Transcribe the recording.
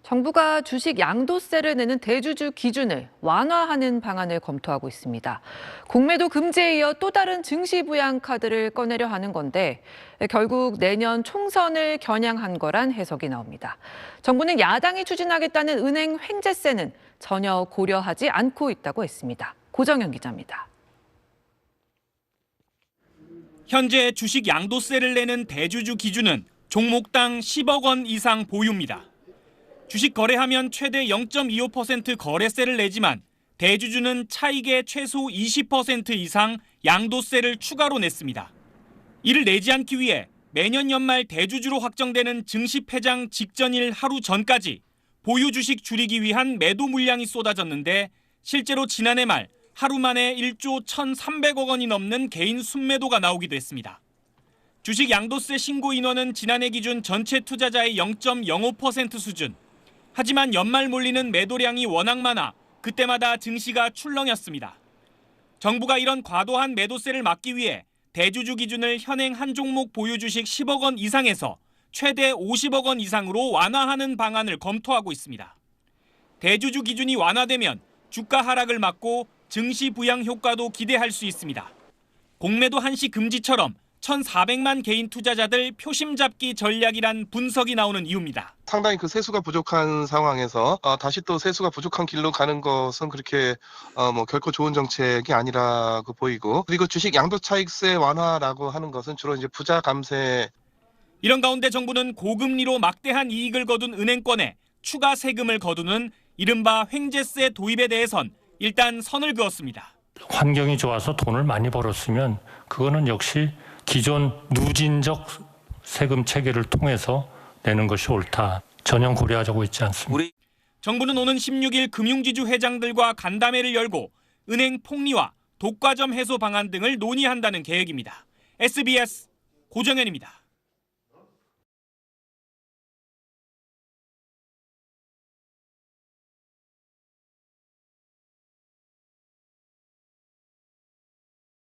정부가 주식 양도세를 내는 대주주 기준을 완화하는 방안을 검토하고 있습니다. 공매도 금지에 이어 또 다른 증시부양 카드를 꺼내려 하는 건데 결국 내년 총선을 겨냥한 거란 해석이 나옵니다. 정부는 야당이 추진하겠다는 은행 횡재세는 전혀 고려하지 않고 있다고 했습니다. 고정현 기자입니다. 현재 주식 양도세를 내는 대주주 기준은 종목당 10억 원 이상 보유입니다. 주식 거래하면 최대 0.25% 거래세를 내지만 대주주는 차익의 최소 20% 이상 양도세를 추가로 냈습니다. 이를 내지 않기 위해 매년 연말 대주주로 확정되는 증시 폐장 직전일 하루 전까지 보유 주식 줄이기 위한 매도 물량이 쏟아졌는데 실제로 지난해 말 하루 만에 1조 1,300억 원이 넘는 개인 순매도가 나오기도 했습니다. 주식 양도세 신고 인원은 지난해 기준 전체 투자자의 0.05% 수준. 하지만 연말 몰리는 매도량이 워낙 많아 그때마다 증시가 출렁였습니다. 정부가 이런 과도한 매도세를 막기 위해 대주주 기준을 현행 한 종목 보유 주식 10억 원 이상에서 최대 50억 원 이상으로 완화하는 방안을 검토하고 있습니다. 대주주 기준이 완화되면 주가 하락을 막고 증시 부양 효과도 기대할 수 있습니다. 공매도 한시 금지처럼 1,400만 개인 투자자들 표심 잡기 전략이란 분석이 나오는 이유입니다. 상당히 그 세수가 부족한 상황에서 다시 또 세수가 부족한 길로 가는 것은 그렇게 결코 좋은 정책이 아니라고 보이고, 그리고 주식 양도차익세 완화라고 하는 것은 주로 이제 부자 감세. 이런 가운데 정부는 고금리로 막대한 이익을 거둔 은행권에 추가 세금을 거두는 이른바 횡재세 도입에 대해선 일단 선을 그었습니다. 환경이 좋아서 돈을 많이 벌었으면 그거는 역시 기존 누진적 세금 체계를 통해서 내는 것이 옳다. 전혀 고려하자고 있지 않습니다. 정부는 오는 16일 금융지주 회장들과 간담회를 열고 은행 폭리와 독과점 해소 방안 등을 논의한다는 계획입니다. SBS 고정현입니다.